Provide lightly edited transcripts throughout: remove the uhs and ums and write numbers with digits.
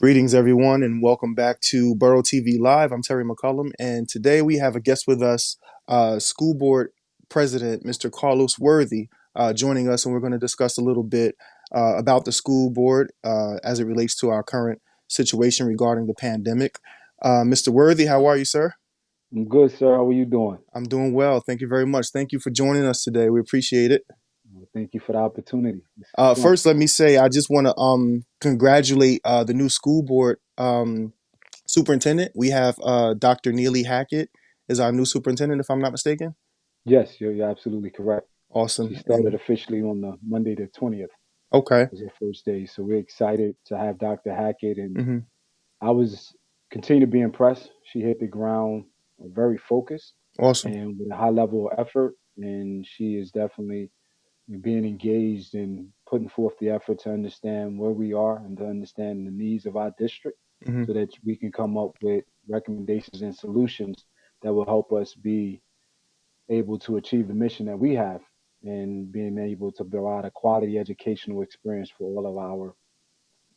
Greetings, everyone, and welcome back to Borough TV Live. I'm Terry McCullum, and today we have a guest with us, School Board President Mr. Carlos Worthy, joining us, and we're going to discuss a little bit about the school board as it relates to our current situation regarding the pandemic. Mr. Worthy, how are you, sir? I'm good, sir. How are you doing? I'm doing well. Thank you very much. Thank you for joining us today. We appreciate it. Well, thank you for the opportunity. This is fun. First, let me say I just want to congratulate the new school board superintendent. We have Dr. Neely Hackett is our new superintendent, if I'm not mistaken. Yes, you're absolutely correct. She Awesome. started And officially on the Monday the 20th okay. was her first day. So we're excited to have Dr. Hackett. And Hmm. I was continue to be impressed. She hit the ground very focused Awesome. and with a high level of effort. And she is definitely being engaged and putting forth the effort to understand where we are and to understand the needs of our district Hmm. so that we can come up with recommendations and solutions that will help us be able to achieve the mission that we have and being able to provide a quality educational experience for all of our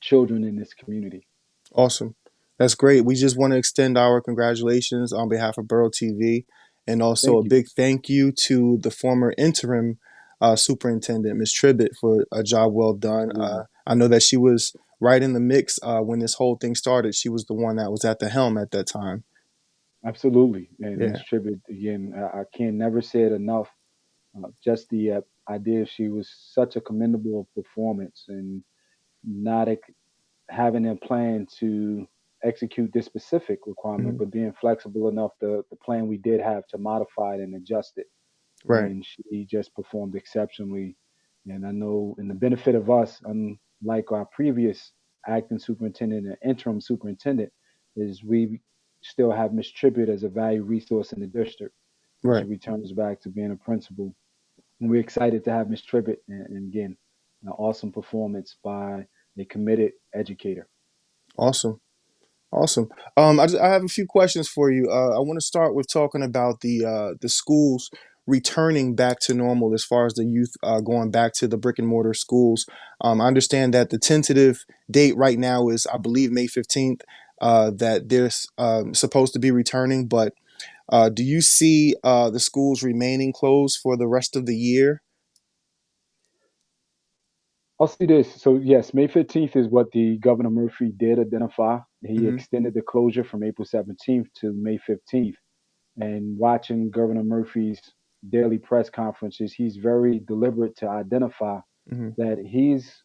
children in this community. Awesome. That's great. We just want to extend our congratulations on behalf of Borough TV, and also a Thank you. big thank you to the former interim superintendent, Ms. Tribbett, for a job well done. Absolutely. I know that she was right in the mix when this whole thing started. She was the one that was at the helm at that time. Absolutely. And Ms. Yeah. Tribbett, again, I can never say it enough. Just the idea she was such a commendable performance and not having a plan to execute this specific requirement, Hmm. but being flexible enough the plan we did have to modify it and adjust it. Right. And she just performed exceptionally. And I know, in the benefit of us, unlike our previous acting superintendent and interim superintendent, is we still have Miss Tribbett as a valued resource in the district when she Right. returns back to being a principal. And we're excited to have Miss Tribbett, and again, an awesome performance by a committed educator. Awesome. Awesome. I have a few questions for you. I want to start with talking about the schools returning back to normal as far as the youth going back to the brick and mortar schools. I understand that the tentative date right now is, I believe, May 15th, that they're supposed to be returning. But do you see the schools remaining closed for the rest of the year? I'll see this. So yes, May 15th is what the Governor Murphy did identify. He Hmm. extended the closure from April 17th to May 15th. And watching Governor Murphy's daily press conferences, he's very deliberate to identify Hmm. that he's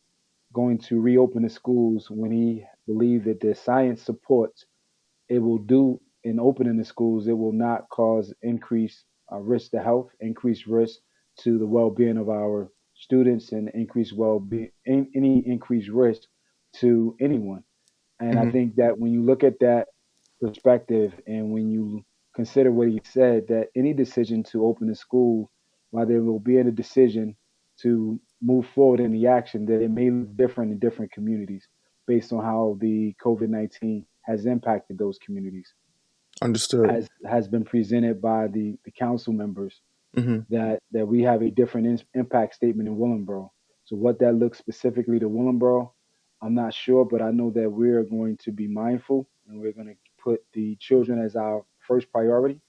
going to reopen the schools when he believes that the science supports it will do in opening the schools. It will not cause increased risk to health, increased risk to the well-being of our students, and increased well-being, any increased risk to anyone. And I Hmm. think that when you look at that perspective and when you consider what he said, that any decision to open a school, while there will be a decision to move forward in the action, that it may look different in different communities based on how the COVID-19 has impacted those communities, Understood. has been presented by the council members Hmm. that we have a different impact statement in Willingboro. So what that looks specifically to Willingboro, I'm not sure, but I know that we're going to be mindful and we're going to put the children as our first priority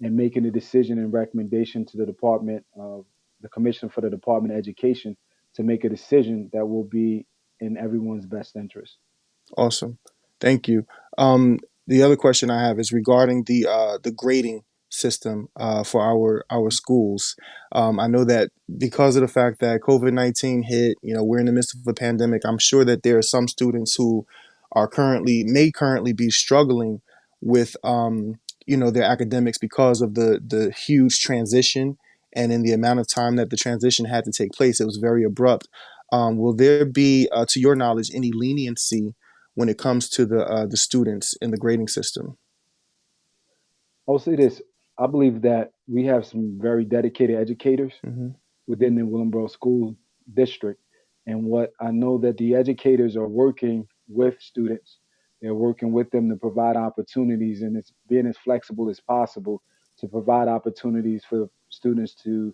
and making a decision and recommendation to the Department of the Commission for the Department of Education to make a decision that will be in everyone's best interest. Awesome. Thank you. Um, the other question I have is regarding the grading system for our schools. I know that because of the fact that COVID-19 hit, we're in the midst of a pandemic. I'm sure that there are some students who are currently be struggling with their academics because of the huge transition and in the amount of time that the transition had to take place. It was very abrupt. Will there be, to your knowledge, any leniency when it comes to the students in the grading system? I'll say this. I believe that we have some very dedicated educators Hmm. within the Willingboro School District. And what I know that the educators are working with students, they're working with them to provide opportunities and it's being as flexible as possible to provide opportunities for students to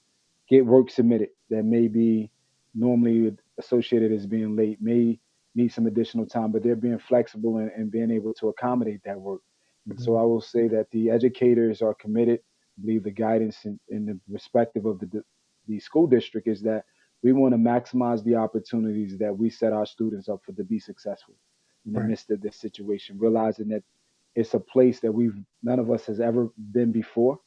get work submitted that may be normally associated as being late, may need some additional time, but they're being flexible and being able to accommodate that work. And so Mhm. I will say that the educators are committed. I believe the guidance in the perspective of the school district is that we want to maximize the opportunities that we set our students up for to be successful in the Right. midst of this situation, realizing that it's a place that we've none of us has ever been before,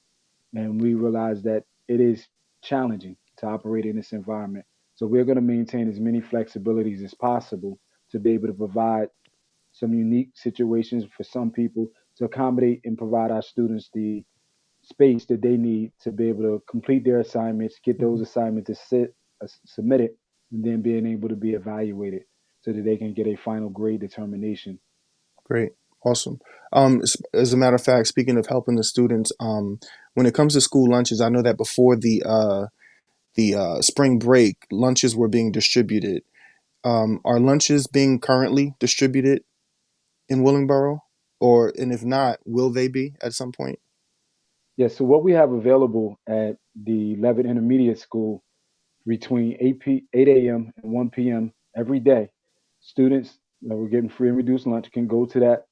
and we realize that it is challenging to operate in this environment. So we're going to maintain as many flexibilities as possible to be able to provide some unique situations for some people to accommodate and provide our students the space that they need to be able to complete their assignments, get those Mhm. assignments to submitted, and then being able to be evaluated so that they can get a final grade determination. Great. Awesome. As a matter of fact, speaking of helping the students, when it comes to school lunches, I know that before the spring break, lunches were being distributed. Are lunches being currently distributed in Willingboro, or and if not, will they be at some point? Yeah, so what we have available at the Levitt Intermediate School between 8 a.m. and 1 p.m. every day, students that were getting free and reduced lunch can go to that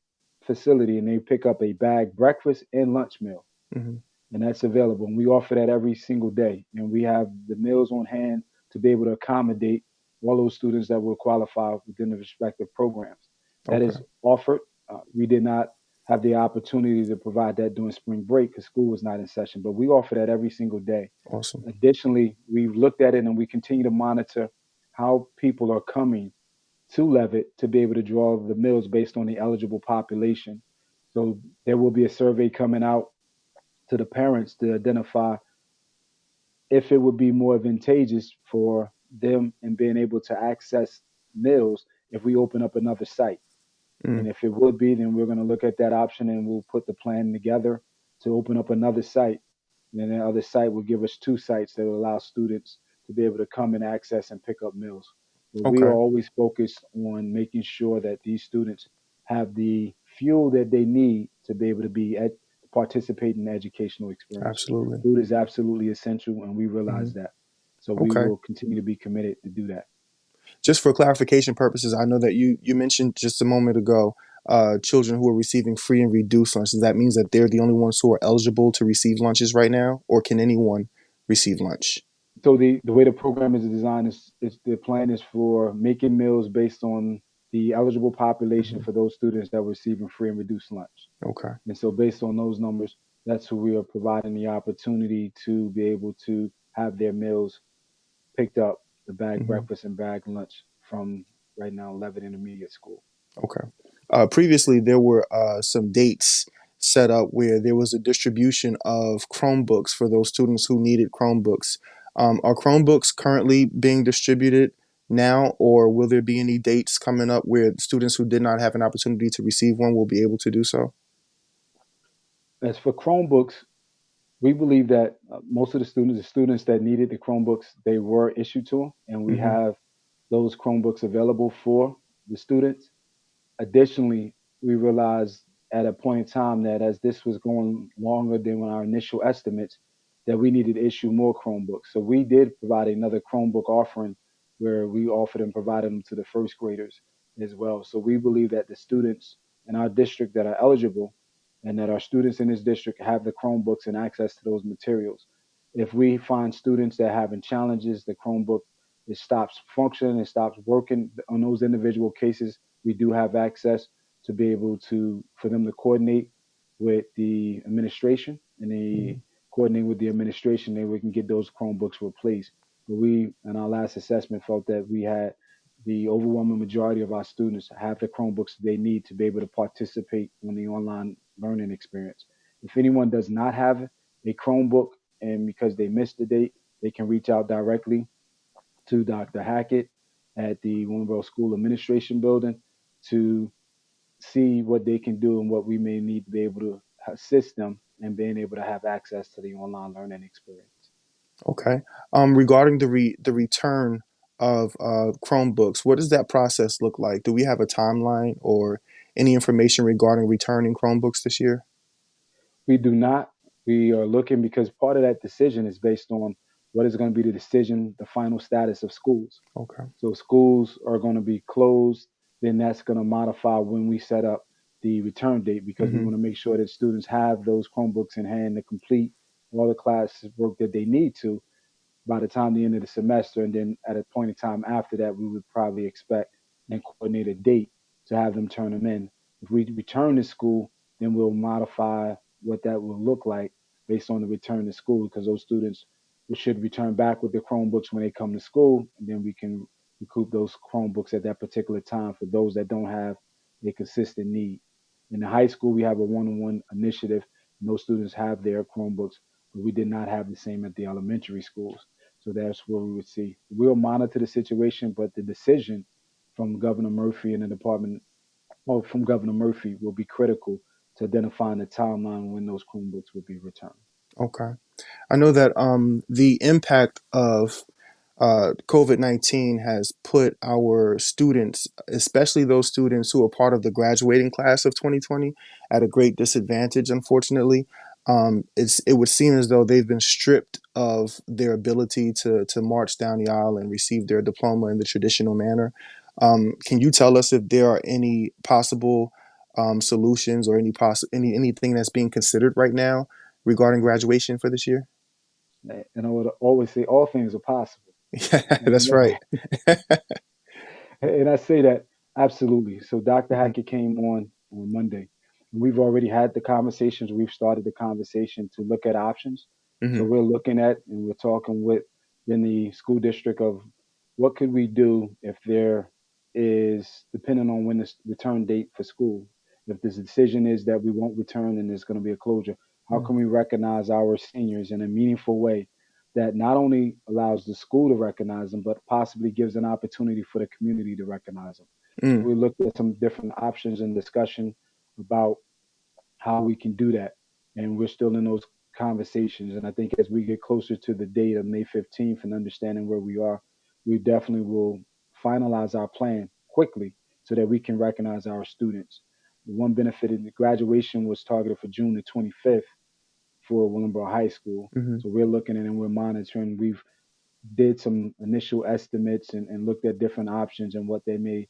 facility and they pick up a bag breakfast and lunch meal, Hmm. and that's available. And we offer that every single day. And we have the meals on hand to be able to accommodate all those students that will qualify within the respective programs. That Okay. is offered. We did not have the opportunity to provide that during spring break because school was not in session, but we offer that every single day. Awesome. Additionally, we've looked at it and we continue to monitor how people are coming to Levitt to be able to draw the meals based on the eligible population. So there will be a survey coming out to the parents to identify if it would be more advantageous for them in being able to access meals if we open up another site. Mm. And if it would be, then we're going to look at that option and we'll put the plan together to open up another site. And then the other site will give us two sites that will allow students to be able to come and access and pick up meals. But we are Okay. always focused on making sure that these students have the fuel that they need to be able to participate in the educational experience. Absolutely. Food is absolutely essential, and we realize Hmm. that. So we Okay. will continue to be committed to do that. Just for clarification purposes, I know that you mentioned just a moment ago children who are receiving free and reduced lunches. That means that they're the only ones who are eligible to receive lunches right now, or can anyone receive lunch? So the way the program is designed is the plan is for making meals based on the eligible population Hmm. for those students that were receiving free and reduced lunch. Okay. And so based on those numbers, that's who we are providing the opportunity to be able to have their meals picked up, the bag Hmm. breakfast and bag lunch from right now Levitt Intermediate School. Okay. Previously, there were some dates set up where there was a distribution of Chromebooks for those students who needed Chromebooks. Are Chromebooks currently being distributed now, or will there be any dates coming up where students who did not have an opportunity to receive one will be able to do so? As for Chromebooks, we believe that most of the students that needed the Chromebooks, they were issued to them, and we Hmm. have those Chromebooks available for the students. Additionally, we realized at a point in time that as this was going longer than our initial estimates, that we needed to issue more Chromebooks. So we did provide another Chromebook offering where we offered and provided them to the first graders as well. So we believe that the students in our district that are eligible and that our students in this district have the Chromebooks and access to those materials. If we find students that are having challenges, the Chromebook it stops functioning, it stops working on those individual cases, we do have access to be able to for them to coordinate with the administration and they Hmm. coordinate with the administration then we can get those Chromebooks replaced. But we in our last assessment felt that we had the overwhelming majority of our students have the Chromebooks they need to be able to participate in the online learning experience. If anyone does not have a Chromebook and because they missed the date, they can reach out directly to Dr. Hackett at the Willingboro School Administration Building to see what they can do and what we may need to be able to assist them in being able to have access to the online learning experience. Okay. Regarding the return of Chromebooks, what does that process look like? Do we have a timeline or any information regarding returning Chromebooks this year? We do not. We are looking because part of that decision is based on what is going to be the decision, the final status of schools. Okay. So schools are going to be closed then that's going to modify when we set up the return date because we Hmm. want to make sure that students have those Chromebooks in hand to complete all the class work that they need to by the time the end of the semester. And then at a point in time after that, we would probably expect and coordinate a date to have them turn them in. If we return to school, then we'll modify what that will look like based on the return to school because those students should return back with their Chromebooks when they come to school, and then we can recoup those Chromebooks at that particular time for those that don't have a consistent need. In the high school, we have a one-on-one initiative, and those students have their Chromebooks, but we did not have the same at the elementary schools. So that's where we would see. We'll monitor the situation, but the decision from Governor Murphy and the department, or from Governor Murphy, will be critical to identifying the timeline when those Chromebooks will be returned. Okay. I know that the impact of COVID-19 has put our students, especially those students who are part of the graduating class of 2020, at a great disadvantage, unfortunately. It would seem as though they've been stripped of their ability to march down the aisle and receive their diploma in the traditional manner. Can you tell us if there are any possible solutions or anything that's being considered right now regarding graduation for this year? And I would always say all things are possible. Yeah, And, that's right. and I say that absolutely. So Dr. Hmm. Hackett came on Monday. We've already had the conversations. We've started the conversation to look at options. So Hmm. we're looking at and we're talking with in the school district of what could we do if there is depending on when the return date for school. If this decision is that we won't return and there's going to be a closure, how can we recognize our seniors in a meaningful way that not only allows the school to recognize them, but possibly gives an opportunity for the community to recognize them. So Mm, we looked at some different options and discussion about how we can do that. And we're still in those conversations. And I think as we get closer to the date of May 15th and understanding where we are, we definitely will finalize our plan quickly so that we can recognize our students. The one benefit in the graduation was targeted for June the 25th for Willenboro High School. mhm, So we're looking at and we're monitoring. We've did some initial estimates and looked at different options and what they may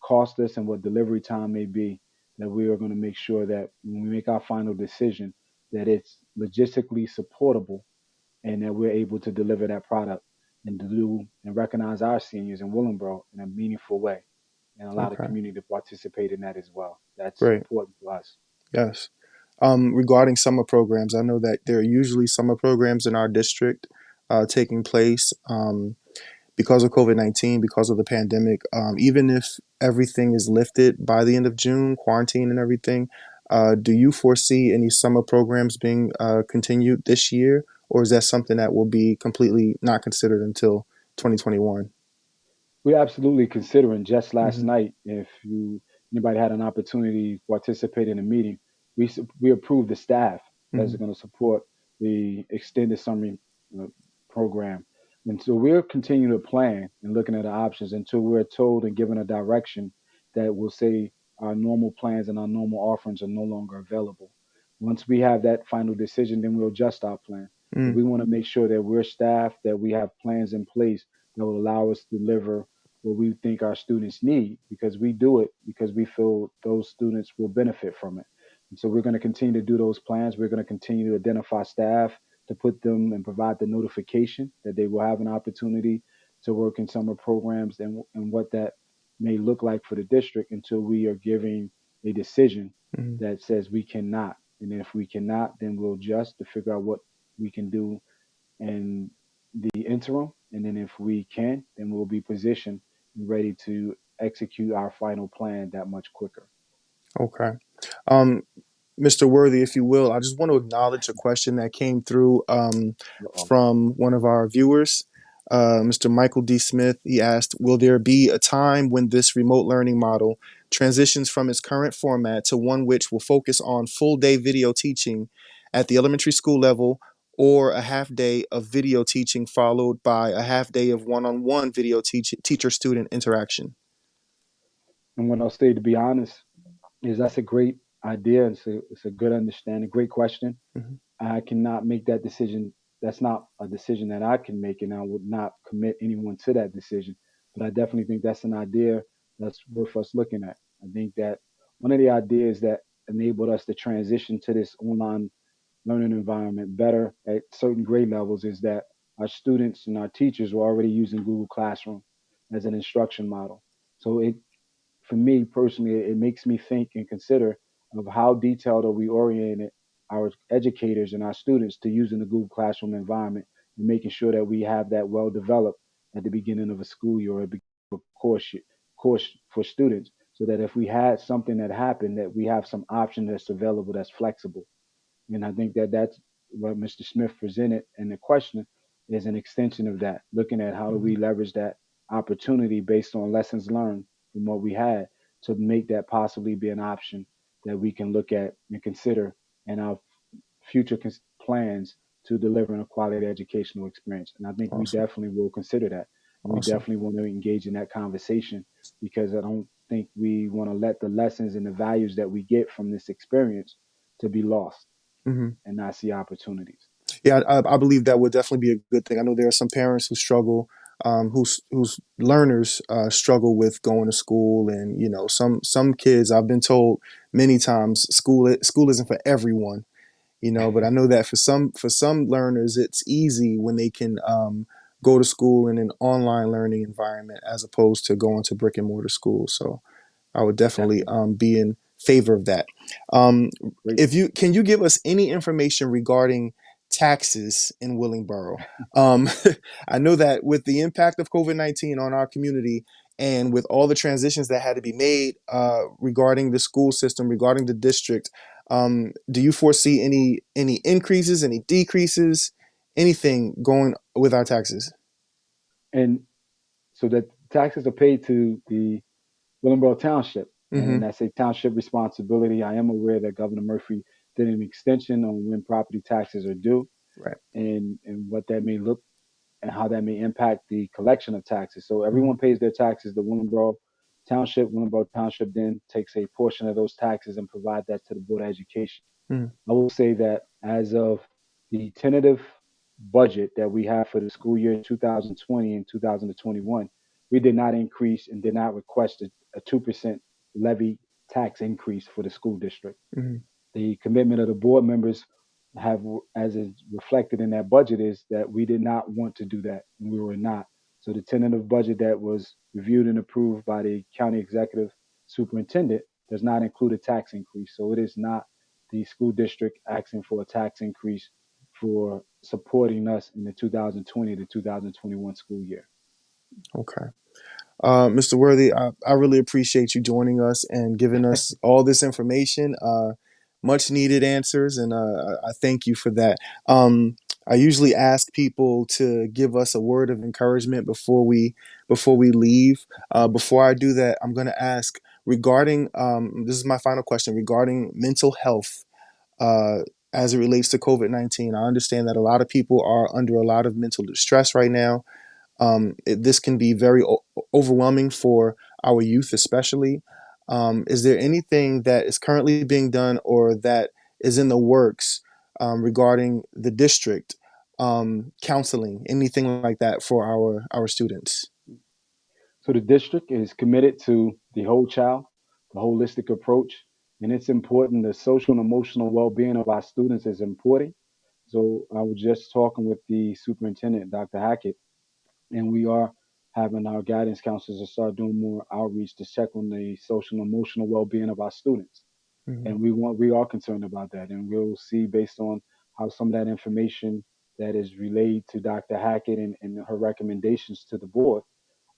cost us and what delivery time may be. That we are going to make sure that when we make our final decision, that it's logistically supportable and that we're able to deliver that product and to do and recognize our seniors in Willenboro in a meaningful way and allow the okay, community to participate in that as well. That's great. important to us. Yes. Regarding summer programs, I know that there are usually summer programs in our district taking place because of COVID-19, because of the pandemic. Even if everything is lifted by the end of June, quarantine and everything, do you foresee any summer programs being continued this year, or is that something that will be completely not considered until 2021? We're absolutely considering just last Hmm. night, if you anybody had an opportunity to participate in a meeting, we approved the staff that's Hmm. going to support the extended summer uh, program. And so we're continuing to plan and looking at the options until we're told and given a direction that will say our normal plans and our normal offerings are no longer available. Once we have that final decision, then we'll adjust our plan. But Mm, we want to make sure that we're staffed, that we have plans in place that will allow us to deliver what we think our students need because we do it because we feel those students will benefit from it. And so we're going to continue to do those plans. We're going to continue to identify staff to put them and provide the notification that they will have an opportunity to work in summer programs and what that may look like for the district until we are giving a decision mm, that says we cannot. And if we cannot, then we'll adjust to figure out what we can do in the interim. And then if we can, then we'll be positioned and ready to execute our final plan that much quicker. okay. Um, Mr. Worthy, if you will, I just want to acknowledge a question that came through Uh-oh. from one of our viewers, Mr. Michael D. Smith. He asked, will there be a time when this remote learning model transitions from its current format to one which will focus on full day video teaching at the elementary school level, or a half day of video teaching followed by a half day of one on one video teacher student interaction? And what I'll say, to be honest, is that's a great idea. It's a good understanding, great question. Hmm. I cannot make that decision. That's not a decision that I can make, and I would not commit anyone to that decision. But I definitely think that's an idea that's worth us looking at. I think that one of the ideas that enabled us to transition to this online learning environment better at certain grade levels is that our students and our teachers were already using Google Classroom as an instruction model. So it, for me personally, it makes me think and consider of how detailed are we oriented our educators and our students to using the Google Classroom environment and making sure that we have that well developed at the beginning of a school year or a course for students, so that if we had something that happened, that we have some option that's available that's flexible. And I think that that's what Mr. Smith presented in the question is an extension of that, looking at how do we Mhm. leverage that opportunity based on lessons learned from what we had to make that possibly be an option that we can look at and consider in our future plans to delivering a quality educational experience. And I think we Awesome. definitely will consider that. And we Awesome. definitely want to engage in that conversation because I don't think we want to let the lessons and the values that we get from this experience to be lost Hmm. and not see opportunities. Yeah, I believe that would definitely be a good thing. I know there are some parents who struggle, whose learners struggle with going to school, and some kids. I've been told many times school isn't for everyone. But I know that for some learners, it's easy when they can go to school in an online learning environment as opposed to going to brick and mortar school. So I would definitely Definitely. be in favor of that. Um, Great. if you can you give us any information regarding taxes in Willingboro? I know that with the impact of COVID-19 on our community and with all the transitions that had to be made regarding the school system, regarding the district, do you foresee any increases, any decreases, anything going with our taxes? And so that taxes are paid to the Willingboro Township, and Mm-hmm. that's a township responsibility. I am aware that Governor Murphy did an extension on when property taxes are due Right. and what that may look and how that may impact the collection of taxes. So Mm-hmm. everyone pays their taxes. The Willingboro Township then takes a portion of those taxes and provide that to the Board of Education. Mm-hmm. I will say that as of the tentative budget that we have for the school year 2020 and 2021, we did not increase and did not request a 2% levy tax increase for the school district. Mm-hmm. The commitment of the board members have, as is reflected in that budget, is that we did not want to do that, and we were not. So the tentative budget that was reviewed and approved by the county executive superintendent does not include a tax increase. So it is not the school district asking for a tax increase for supporting us in the 2020 to 2021 school year. Okay. Mr. Worthy, I really appreciate you joining us and giving us all this information, much needed answers, and I thank you for that. I usually ask people to give us a word of encouragement before we leave. Before I do that, I'm going to ask regarding this is my final question regarding mental health. Uh, as it relates to COVID-19, I understand that a lot of people are under a lot of mental distress right now. This can be very overwhelming for our youth, especially. Is there anything that is currently being done or that is in the works regarding the district counseling, anything like that for our students? So the district is committed to the whole child, the holistic approach, and it's important. The social and emotional well-being of our students is important. So I was just talking with the superintendent, Dr. Hackett, and we are having our guidance counselors to start doing more outreach to check on the social and emotional well-being of our students. Mm-hmm. And we are concerned about that, and we'll see based on how some of that information that is relayed to Dr. Hackett and her recommendations to the board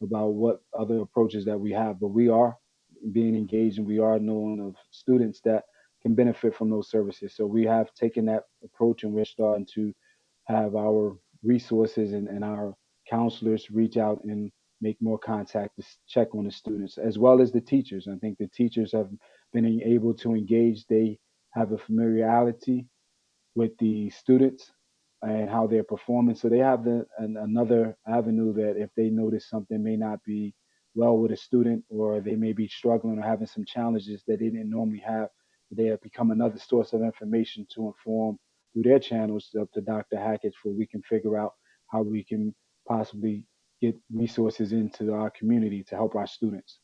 about what other approaches that we have. But we are being engaged and we are knowing of students that can benefit from those services. So we have taken that approach and we're starting to have our resources and our counselors reach out and make more contact to check on the students as well as the teachers. I think the teachers have been able to engage. They have a familiarity with the students and how they're performing. So they have another avenue that if they notice something may not be well with a student or they may be struggling or having some challenges that they didn't normally have, they have become another source of information to inform through their channels up to Dr. Hackett so we can figure out how we can possibly get resources into our community to help our students.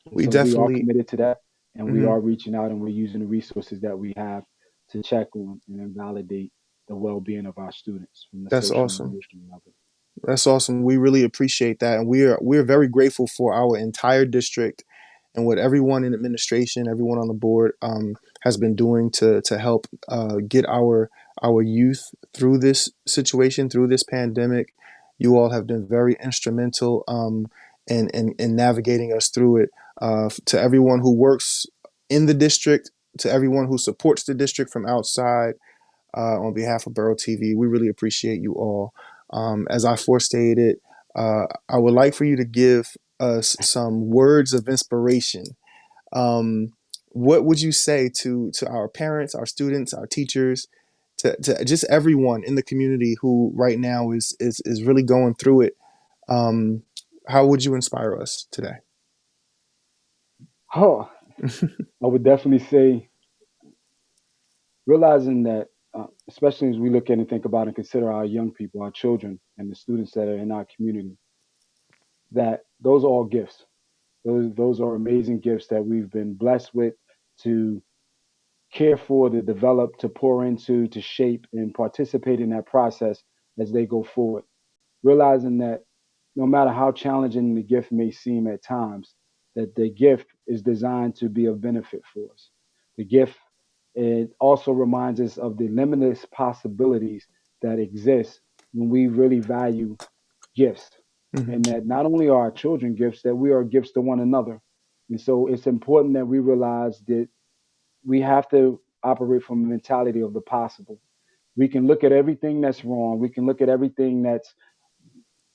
And We so we are definitely. committed to that, and we Mhm. are reaching out and we're using the resources that we have to check on and validate the well-being of our students from the That's social and awesome. emotional level. That's awesome. We really appreciate that, and we're very grateful for our entire district and what everyone in administration, everyone on the board, has been doing to help get our youth through this situation, through this pandemic. You all have been very instrumental in navigating us through it. To everyone who works in the district, to everyone who supports the district from outside, on behalf of Borough TV. We really appreciate you all. As I forestated, I would like for you to give us some words of inspiration. Um, what would you say to our parents, our students, our teachers, to just everyone in the community who right now is really going through it? Um, how would you inspire us today? Oh, I would definitely say realizing that, especially as we look at and think about and consider our young people, our children, and the students that are in our community, that those are all gifts. Those are amazing gifts that we've been blessed with to care for, to develop, to pour into, to shape, and participate in that process as they go forward. Realizing that no matter how challenging the gift may seem at times, that the gift is designed to be of benefit for us. The gift, it also reminds us of the limitless possibilities that exist when we really value gifts. Mhm. And that not only are our children gifts, that we are gifts to one another. And so it's important that we realize that we have to operate from the mentality of the possible. We can look at everything that's wrong. We can look at everything that's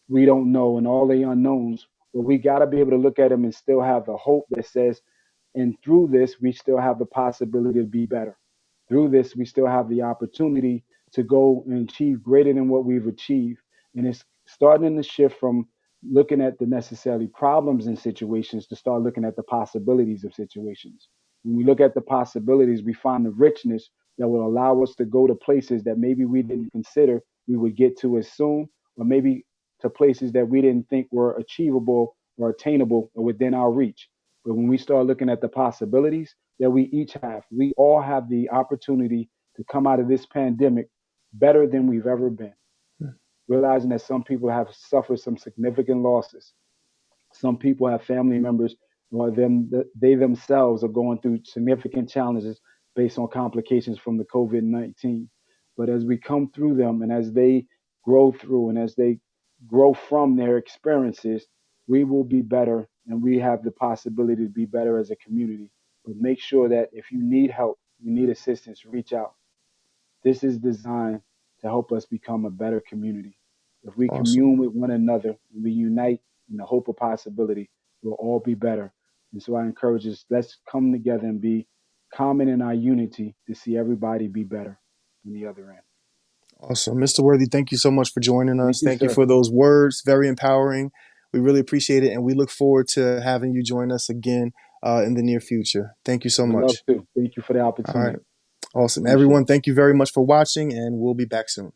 we don't know and all the unknowns, but we got to be able to look at them and still have the hope that says, and through this, we still have the possibility to be better. Through this, we still have the opportunity to go and achieve greater than what we've achieved. And it's starting to shift from looking at the necessarily problems in situations to start looking at the possibilities of situations. When we look at the possibilities, we find the richness that will allow us to go to places that maybe we didn't consider we would get to as soon, or maybe to places that we didn't think were achievable or attainable or within our reach. But when we start looking at the possibilities that we each have, we all have the opportunity to come out of this pandemic better than we've ever been. Realizing that some people have suffered some significant losses, some people have family members or they themselves are going through significant challenges based on complications from the COVID-19. But as we come through them and as they grow through and as they grow from their experiences, we will be better and we have the possibility to be better as a community. But make sure that if you need help, you need assistance, reach out. This is designed to help us become a better community. If we Awesome. commune with one another and we unite in the hope of possibility, we'll all be better. And so I encourage us, let's come together and be common in our unity to see everybody be better on the other end. Awesome. Mr. Worthy, thank you so much for joining Thank us. you, Thank you sir. for those words. Very empowering. We really appreciate it. And we look forward to having you join us again in the near future. Thank you so Would love much. to. Thank you for the All right. opportunity. Awesome. Appreciate Everyone, it. thank you very much for watching, and we'll be back soon.